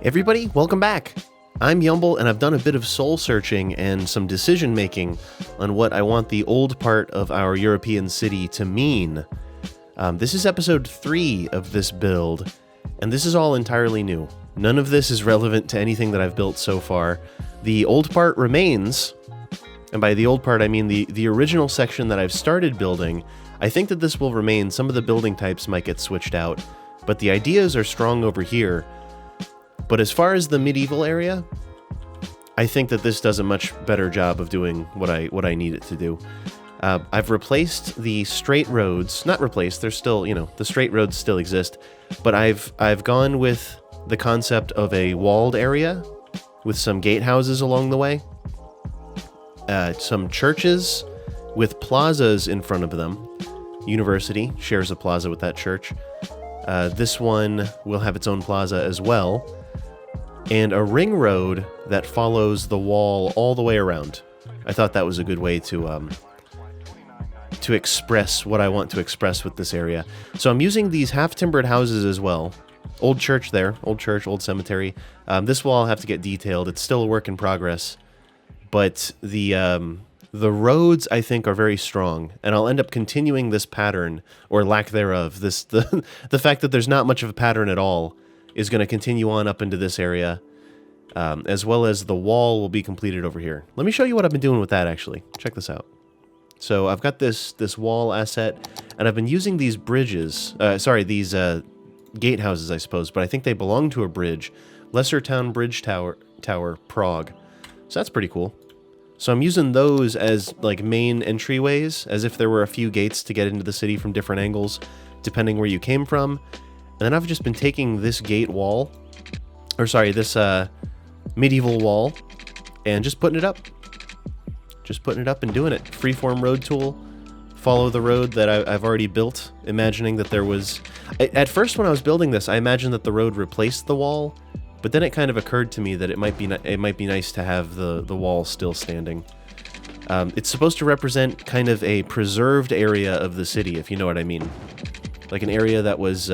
Everybody, welcome back! I'm Yumble, and I've done a bit of soul-searching and some decision-making on what I want the old part of our European city to mean. This is episode 3 of this build, and this is all entirely new. None of this is relevant to anything that I've built so far. The old part remains, and by the old part I mean the original section that I've started building. I think that this will remain. Some of the building types might get switched out, but the ideas are strong over here. But as far as the medieval area, I think that this does a much better job of doing what I need it to do. I've replaced the straight roads. Not replaced, they're still, the straight roads still exist. But I've gone with the concept of a walled area with some gatehouses along the way. Some churches with plazas in front of them. University shares a plaza with that church. This one will have its own plaza as well. And a ring road that follows the wall all the way around. I thought that was a good way to express what I want to express with this area. So I'm using these half-timbered houses as well. Old church there, old church, old cemetery. This will all have to get detailed. It's still a work in progress. But the roads, I think, are very strong, and I'll end up continuing this pattern, or lack thereof. The fact that there's not much of a pattern at all is going to continue on up into this area, as well as the wall will be completed over here. Let me show you what I've been doing with that, actually. Check this out. So I've got this wall asset, and I've been using these bridges, these gatehouses, I suppose, but I think they belong to a bridge. Lesser Town Bridge Tower, Prague. So that's pretty cool. So I'm using those as like main entryways, as if there were a few gates to get into the city from different angles, depending where you came from. And then I've just been taking this gate wall, this medieval wall, and just putting it up. Just putting it up and doing it. Freeform road tool. Follow the road that I've already built, imagining that there was... At first when I was building this, I imagined that the road replaced the wall, but then it kind of occurred to me that it might be nice to have the wall still standing. It's supposed to represent kind of a preserved area of the city, if you know what I mean. Like an area that was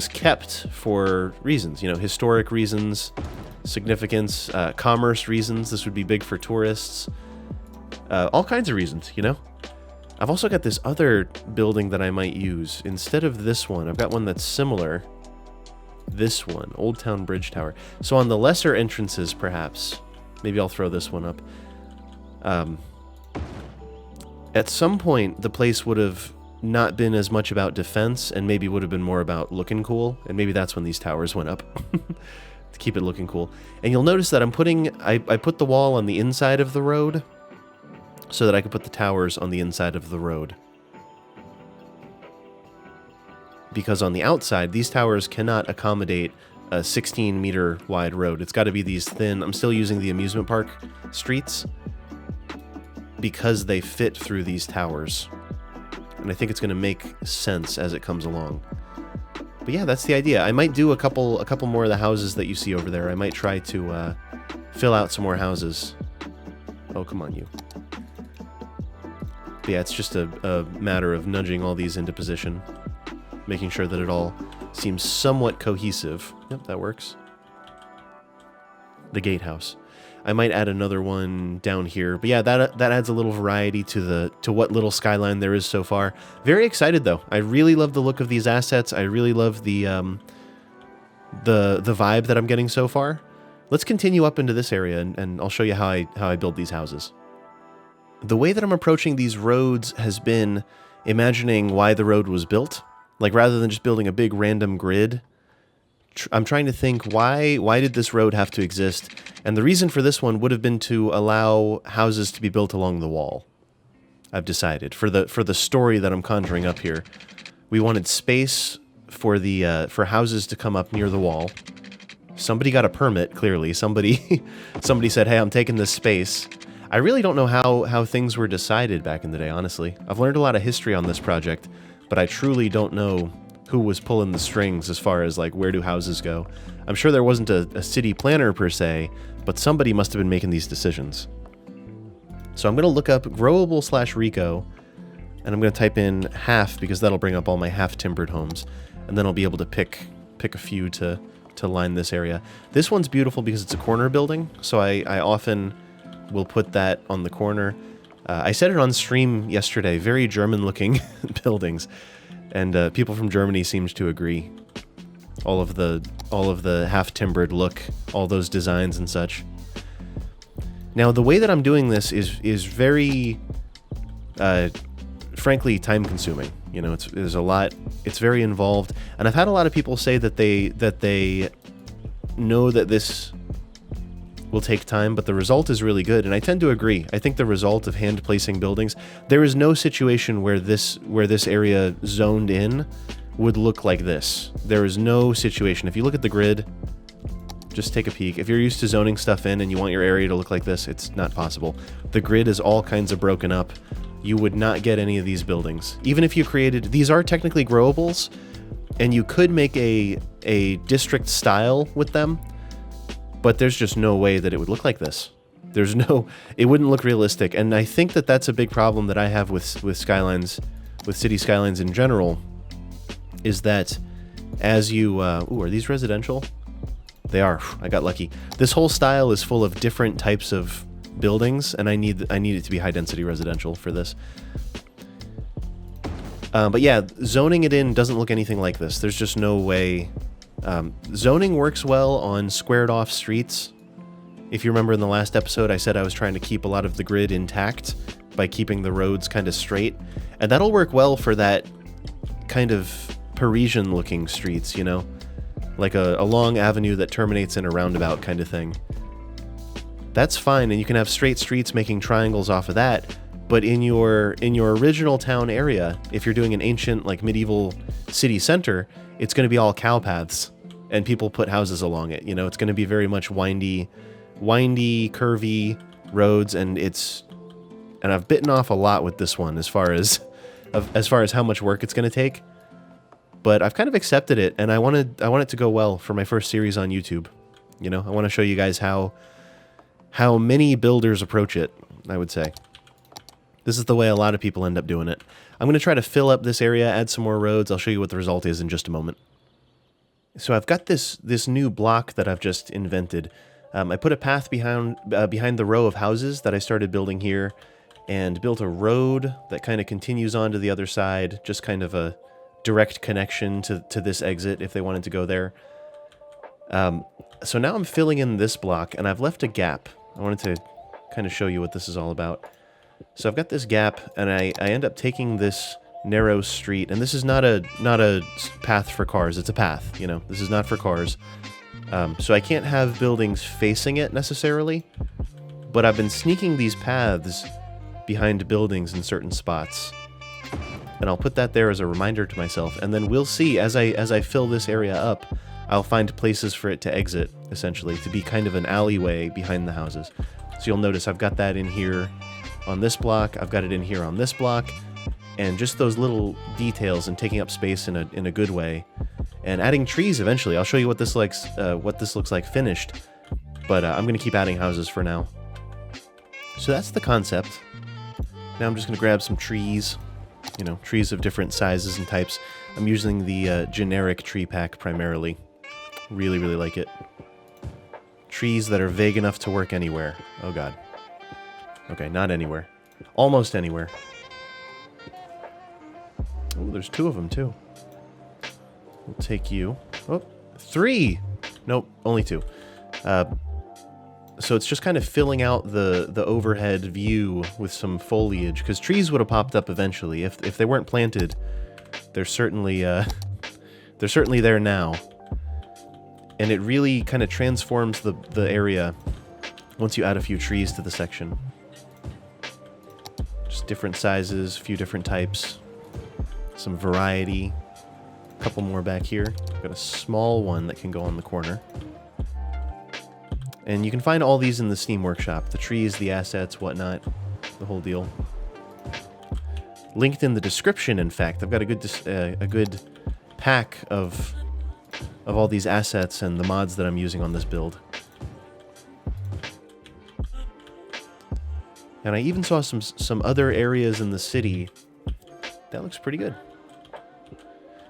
kept for reasons, historic reasons, significance, commerce reasons. This would be big for tourists. All kinds of reasons, I've also got this other building that I might use. Instead of this one, I've got one that's similar. This one, Old Town Bridge Tower. So on the lesser entrances, perhaps, maybe I'll throw this one up. At some point, the place would have not been as much about defense and maybe would have been more about looking cool, and maybe that's when these towers went up to keep it looking cool. And you'll notice that I put the wall on the inside of the road so that I could put the towers on the inside of the road, because on the outside these towers cannot accommodate a 16-meter wide road. It's got to be these thin... I'm still using the amusement park streets because they fit through these towers. And I think it's going to make sense as it comes along. But yeah, that's the idea. I might do a couple more of the houses that you see over there. I might try to fill out some more houses. Oh, come on, you. But yeah, it's just a matter of nudging all these into position, making sure that it all seems somewhat cohesive. Yep, that works. The gatehouse. I might add another one down here. But yeah, that adds a little variety to what little skyline there is so far. Very excited though. I really love the look of these assets. I really love the vibe that I'm getting so far. Let's continue up into this area and I'll show you how I build these houses. The way that I'm approaching these roads has been imagining why the road was built. Like rather than just building a big random grid, I'm trying to think why did this road have to exist? And the reason for this one would have been to allow houses to be built along the wall. I've decided for the story that I'm conjuring up here, we wanted space for houses to come up near the wall. Somebody got a permit. Clearly, somebody said, "Hey, I'm taking this space." I really don't know how things were decided back in the day. Honestly, I've learned a lot of history on this project, but I truly don't know who was pulling the strings as far as like where do houses go. I'm sure there wasn't a city planner per se, but somebody must have been making these decisions. So I'm going to look up growable/Rico, and I'm going to type in half because that'll bring up all my half-timbered homes, and then I'll be able to pick a few to to line this area. This one's beautiful because it's a corner building, so I often will put that on the corner. I said it on stream yesterday, very German-looking buildings, and people from Germany seemed to agree. All of the half-timbered look, all those designs and such. Now, the way that I'm doing this is very, frankly, time-consuming. You know, there's a lot. It's very involved, and I've had a lot of people say that they know that this will take time, but the result is really good, and I tend to agree. I think the result of hand placing buildings, there is no situation where this area zoned in would look like this. There is no situation. If you look at the grid, just take a peek. If you're used to zoning stuff in and you want your area to look like this, it's not possible. The grid is all kinds of broken up. You would not get any of these buildings. Even if you created, these are technically growables, and you could make a district style with them, but there's just no way that it would look like this. It wouldn't look realistic, and I think that that's a big problem that I have with Skylines, with City Skylines in general, is that as you, ooh, are these residential? They are. I got lucky. This whole style is full of different types of buildings, and I need it to be high density residential for this. But yeah, zoning it in doesn't look anything like this. There's just no way. Zoning works well on squared off streets. If you remember in the last episode, I said I was trying to keep a lot of the grid intact by keeping the roads kind of straight, and that'll work well for that kind of Parisian looking streets, you know, like a long avenue that terminates in a roundabout kind of thing. That's fine, and you can have straight streets making triangles off of that. But in your original town area, if you're doing an ancient, like, medieval city center, it's going to be all cow paths, and people put houses along it. You know, it's going to be very much windy, curvy roads, and I've bitten off a lot with this one as far as how much work it's going to take. But I've kind of accepted it, and I want it to go well for my first series on YouTube. You know, I want to show you guys how many builders approach it, I would say. This is the way a lot of people end up doing it. I'm going to try to fill up this area, add some more roads. I'll show you what the result is in just a moment. So I've got this new block that I've just invented. I put a path behind the row of houses that I started building here, and built a road that kind of continues on to the other side, just kind of a direct connection to this exit if they wanted to go there. So now I'm filling in this block, and I've left a gap. I wanted to kind of show you what this is all about. So I've got this gap, and I end up taking this narrow street, and this is not a path for cars. It's a path, you know. This is not for cars. So I can't have buildings facing it necessarily, but I've been sneaking these paths behind buildings in certain spots. And I'll put that there as a reminder to myself, and then we'll see as I fill this area up, I'll find places for it to exit, essentially, to be kind of an alleyway behind the houses. So you'll notice I've got that in here on this block, I've got it in here on this block, and just those little details and taking up space in a good way, and adding trees eventually. I'll show you what this looks like finished, but I'm going to keep adding houses for now. So that's the concept. Now I'm just going to grab some trees. You know, trees of different sizes and types. I'm using the generic tree pack primarily. Really, really like it. Trees that are vague enough to work anywhere. Oh god. Okay, not anywhere. Almost anywhere. Oh, there's two of them too. We'll take you. Oh, 3! Nope, only 2. So it's just kind of filling out the overhead view with some foliage, because trees would have popped up eventually. If they weren't planted, they're certainly there now. And it really kind of transforms the area once you add a few trees to the section. Just different sizes, a few different types, some variety. A couple more back here. Got a small one that can go on the corner. And you can find all these in the Steam Workshop. The trees, the assets, whatnot. The whole deal. Linked in the description, in fact. I've got a good pack of all these assets and the mods that I'm using on this build. And I even saw some other areas in the city. That looks pretty good.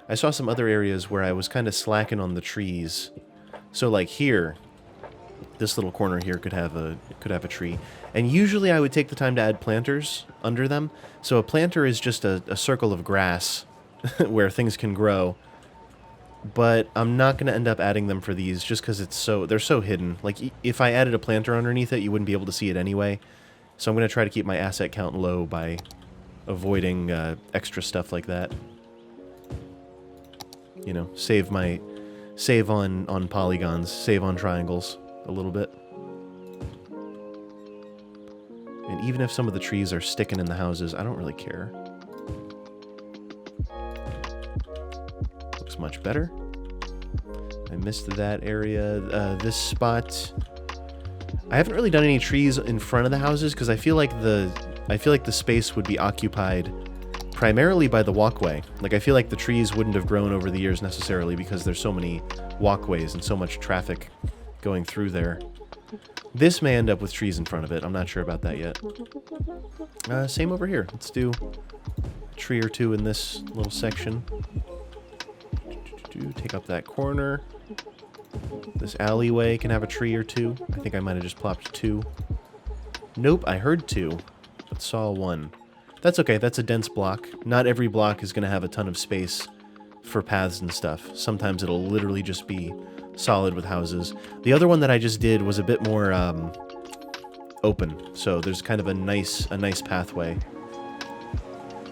I saw some other areas where I was kind of slacking on the trees. So like here, this little corner here could have a tree. And usually I would take the time to add planters under them. So a planter is just a circle of grass where things can grow. But I'm not going to end up adding them for these just because they're so hidden. Like, if I added a planter underneath it, you wouldn't be able to see it anyway. So I'm going to try to keep my asset count low by avoiding extra stuff like that. You know, save on polygons, save on triangles a little bit. And even if some of the trees are sticking in the houses, I don't really care. Looks much better. I missed that area. This spot, I haven't really done any trees in front of the houses because I feel like the space would be occupied primarily by the walkway. Like, I feel like the trees wouldn't have grown over the years necessarily because there's so many walkways and so much traffic going through there. This may end up with trees in front of it. I'm not sure about that yet. Same over here. Let's do a tree or two in this little section. Take up that corner. This alleyway can have a tree or two. I think I might have just plopped 2. Nope, I heard 2, but saw 1. That's okay, that's a dense block. Not every block is going to have a ton of space for paths and stuff. Sometimes it'll literally just be solid with houses. The other one that I just did was a bit more open, so there's kind of a nice pathway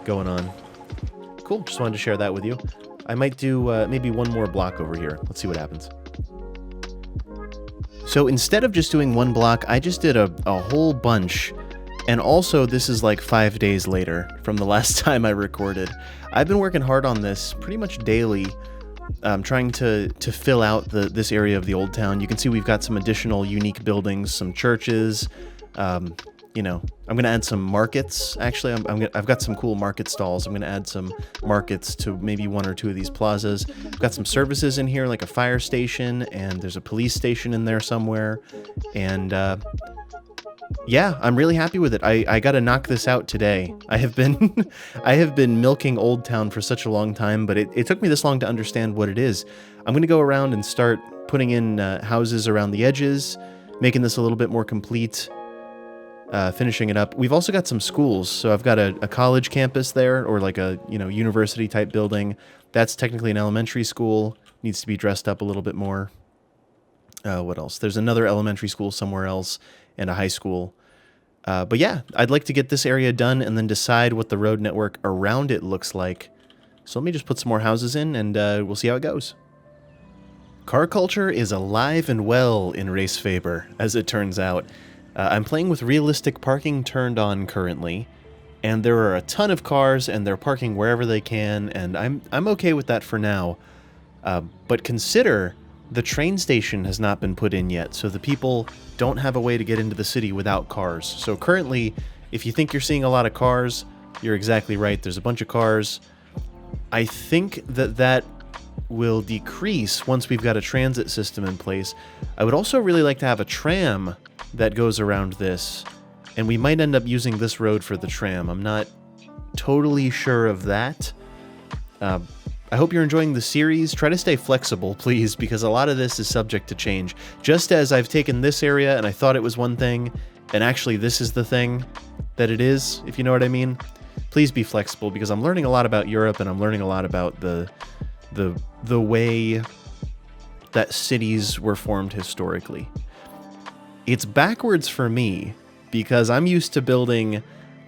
going on. Cool, just wanted to share that with you. I might do maybe one more block over here. Let's see what happens. So instead of just doing one block, I just did a whole bunch. And also, this is like 5 days later from the last time I recorded. I've been working hard on this pretty much daily, trying to fill out this area of the old town. You can see we've got some additional unique buildings, some churches. You know, I'm going to add some markets. Actually, I've got some cool market stalls. I'm going to add some markets to maybe 1 or 2 of these plazas. I've got some services in here, like a fire station, and there's a police station in there somewhere. And yeah, I'm really happy with it. I got to knock this out today. I have been milking Old Town for such a long time, but it took me this long to understand what it is. I'm going to go around and start putting in houses around the edges, making this a little bit more complete. Finishing it up. We've also got some schools. So I've got a college campus there, or like a, you know, university type building. That's technically an elementary school. Needs to be dressed up a little bit more. What else? There's another elementary school somewhere else and a high school. But yeah, I'd like to get this area done and then decide what the road network around it looks like. So let me just put some more houses in and we'll see how it goes. Car culture is alive and well in Resfeber, as it turns out. I'm playing with realistic parking turned on currently, and there are a ton of cars, and they're parking wherever they can, and I'm okay with that for now. But consider the train station has not been put in yet, so the people don't have a way to get into the city without cars. So currently, if you think you're seeing a lot of cars, you're exactly right. There's a bunch of cars. I think that will decrease once we've got a transit system in place. I would also really like to have a tram that goes around this, and we might end up using this road for the tram. I'm not totally sure of that. I hope you're enjoying the series. Try to stay flexible, please, because a lot of this is subject to change. Just as I've taken this area and I thought it was one thing, and actually this is the thing that it is, if you know what I mean. Please be flexible, because I'm learning a lot about Europe, and I'm learning a lot about the way that cities were formed historically. It's backwards for me, because I'm used to building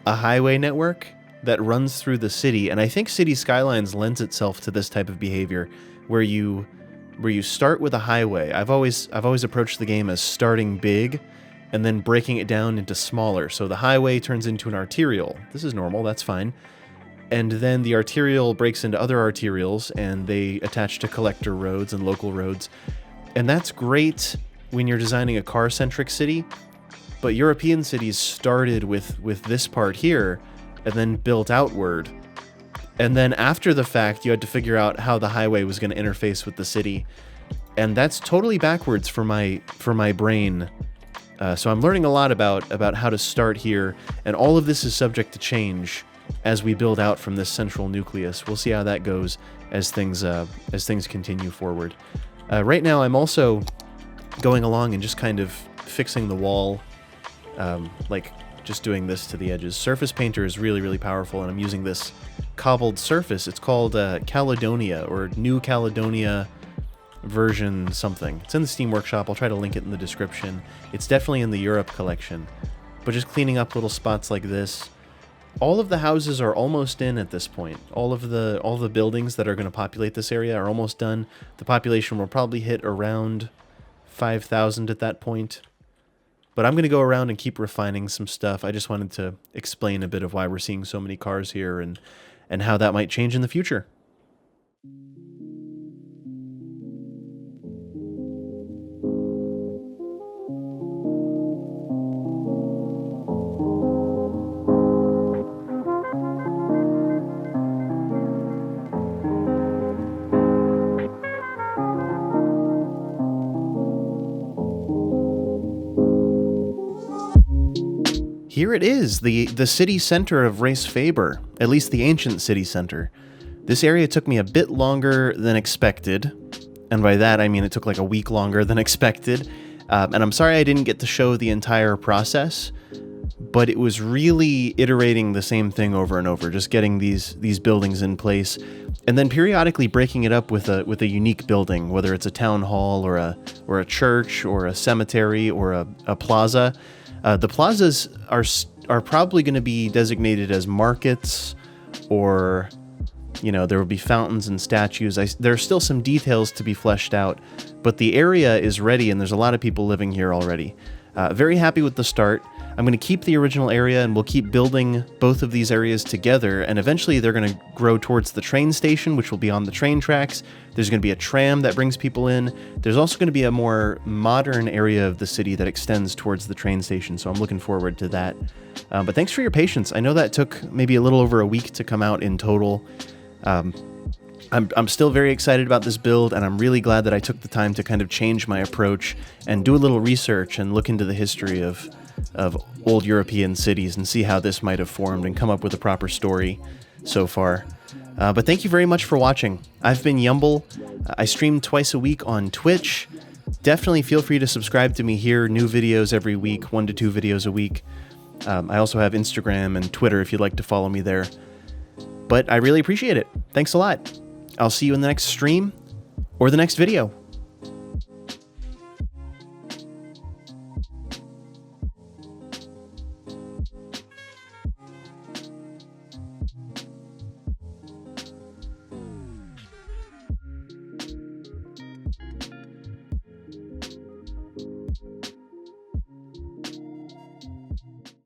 a highway network that runs through the city, and I think City Skylines lends itself to this type of behavior, where you start with a highway. I've always approached the game as starting big, and then breaking it down into smaller. So the highway turns into an arterial. This is normal, that's fine. And then the arterial breaks into other arterials, and they attach to collector roads and local roads. And that's great when you're designing a car-centric city, but European cities started with this part here, and then built outward. And then after the fact, you had to figure out how the highway was going to interface with the city. And that's totally backwards for my brain. So I'm learning a lot about how to start here, and all of this is subject to change as we build out from this central nucleus. We'll see how that goes as things continue forward. Right now, I'm also going along and just kind of fixing the wall, like just doing this to the edges. Surface Painter is really, really powerful, and I'm using this cobbled surface. It's called Caledonia, or New Caledonia version something. It's in the Steam Workshop. I'll try to link it in the description. It's definitely in the Europe collection. But just cleaning up little spots like this. All of the houses are almost in at this point. All the buildings that are going to populate this area are almost done. The population will probably hit around 5,000 at that point. But I'm going to go around and keep refining some stuff. I just wanted to explain a bit of why we're seeing so many cars here and how that might change in the future. Here it is, the city center of Resfeber, at least the ancient city center. This area took me a bit longer than expected, and by that I mean it took like a week longer than expected. And I'm sorry I didn't get to show the entire process, but it was really iterating the same thing over and over, just getting these buildings in place, and then periodically breaking it up with a unique building, whether it's a town hall or a church or a cemetery or a plaza. The plazas are probably going to be designated as markets, or, you know, there will be fountains and statues. There are still some details to be fleshed out, but the area is ready, and there's a lot of people living here already. Very happy with the start. I'm going to keep the original area, and we'll keep building both of these areas together, and eventually they're going to grow towards the train station, which will be on the train tracks. There's going to be a tram that brings people in. There's also going to be a more modern area of the city that extends towards the train station, so I'm looking forward to that. But thanks for your patience. I know that took maybe a little over a week to come out in total. I'm still very excited about this build, and I'm really glad that I took the time to kind of change my approach and do a little research and look into the history of old European cities and see how this might have formed and come up with a proper story so far. But thank you very much for watching. I've been Yumble. I stream twice a week on Twitch. Definitely feel free to subscribe to me here. New videos every week, 1 to 2 videos a week. I also have Instagram and Twitter if you'd like to follow me there. But I really appreciate it. Thanks a lot. I'll see you in the next stream or the next video.